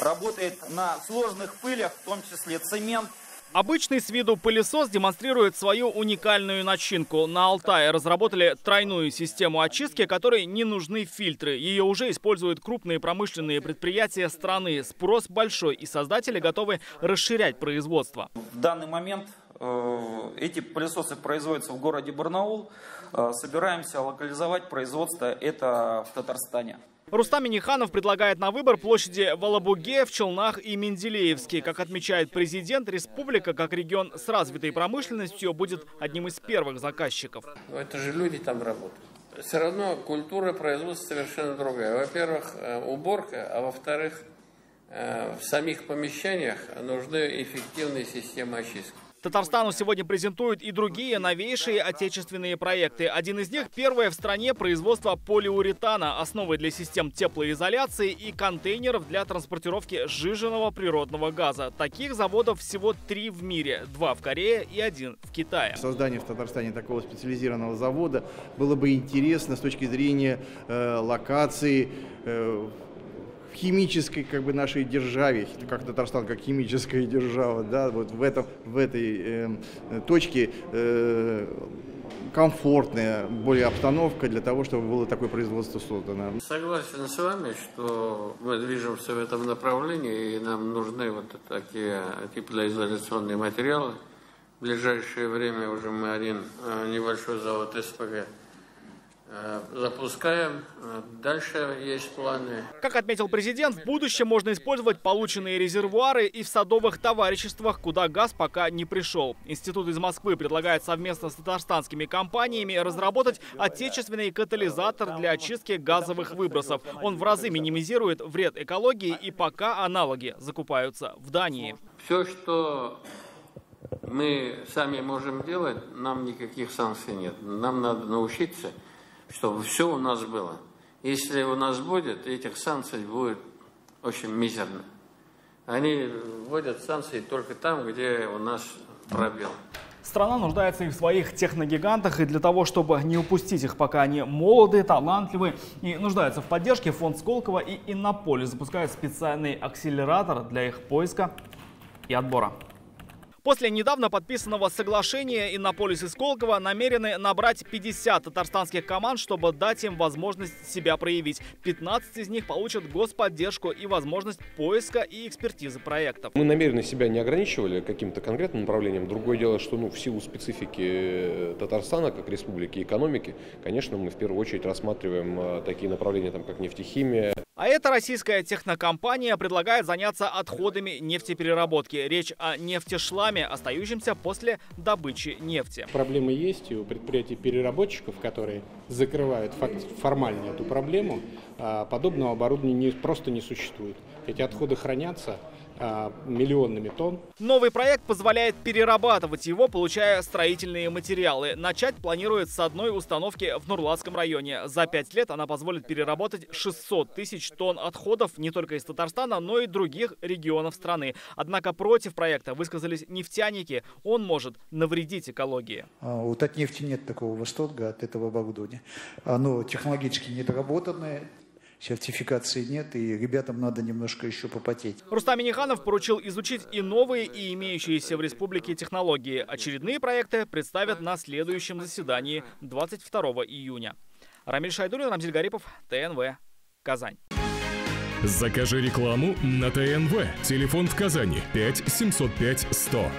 работает на сложных пылях, в том числе цемент. Обычный с виду пылесос демонстрирует свою уникальную начинку. На Алтае разработали тройную систему очистки, которой не нужны фильтры. Ее уже используют крупные промышленные предприятия страны. Спрос большой, и создатели готовы расширять производство. В данный момент эти пылесосы производятся в городе Барнаул. Собираемся локализовать производство это в Татарстане. Рустам Минниханов предлагает на выбор площади в Алабуге, в Челнах и Менделеевске. Как отмечает президент, республика, как регион с развитой промышленностью, будет одним из первых заказчиков. Это же люди там работают. Все равно культура производства совершенно другая. Во-первых, уборка, а во-вторых, в самих помещениях нужны эффективные системы очистки. Татарстану сегодня презентуют и другие новейшие отечественные проекты. Один из них – первое в стране производство полиуретана, основой для систем теплоизоляции и контейнеров для транспортировки сжиженного природного газа. Таких заводов всего 3 в мире, 2 в Корее и 1 в Китае. Создание в Татарстане такого специализированного завода было бы интересно с точки зрения локации, в химической нашей державе, как Татарстан, как химическая держава, да, вот в этой точке комфортная более обстановка для того, чтобы было такое производство создано. Согласен с вами, что мы движемся в этом направлении, и нам нужны вот такие теплоизоляционные материалы. В ближайшее время уже мы один небольшой завод СПГ запускаем. Дальше есть планы. Как отметил президент, в будущем можно использовать полученные резервуары и в садовых товариществах, куда газ пока не пришел. Институт из Москвы предлагает совместно с татарстанскими компаниями разработать отечественный катализатор для очистки газовых выбросов. Он в разы минимизирует вред экологии, и пока аналоги закупаются в Дании. Все, что мы сами можем делать, нам никаких санкций нет. Нам надо научиться, чтобы все у нас было. Если у нас будет, этих санкций будет очень мизерно. Они вводят санкции только там, где у нас пробел. Страна нуждается и в своих техногигантах, и для того, чтобы не упустить их, пока они молоды, талантливы и нуждаются в поддержке, фонд Сколково и Иннополис запускают специальный акселератор для их поиска и отбора. После недавно подписанного соглашения Иннополис и Сколково намерены набрать 50 татарстанских команд, чтобы дать им возможность себя проявить. 15 из них получат господдержку и возможность поиска и экспертизы проектов. Мы намеренно себя не ограничивали каким-то конкретным направлением. Другое дело, что в силу специфики Татарстана, как республики, экономики, конечно, мы в первую очередь рассматриваем такие направления, как нефтехимия. А эта российская технокомпания предлагает заняться отходами нефтепереработки. Речь о нефтешламе, остающемся после добычи нефти. Проблемы есть и у предприятий-переработчиков, которые закрывают формально эту проблему. Подобного оборудования просто не существует. Эти отходы хранятся миллионными тонн. Новый проект позволяет перерабатывать его, получая строительные материалы. Начать планируют с одной установки в Нурлатском районе. За 5 лет она позволит переработать 600 тысяч тонн отходов не только из Татарстана, но и других регионов страны. Однако против проекта высказались нефтяники. Он может навредить экологии. У Татнефти нет такого восторга от этого оборудования. Оно технологически недоработанное. Сертификации нет, и ребятам надо немножко еще попотеть. Рустам Минниханов поручил изучить и новые, и имеющиеся в республике технологии. Очередные проекты представят на следующем заседании 22 июня. Рамиль Шайдуллин, Рамзиль Гарипов, ТНВ, Казань. Закажи рекламу на ТНВ. Телефон в Казани 5 705 100.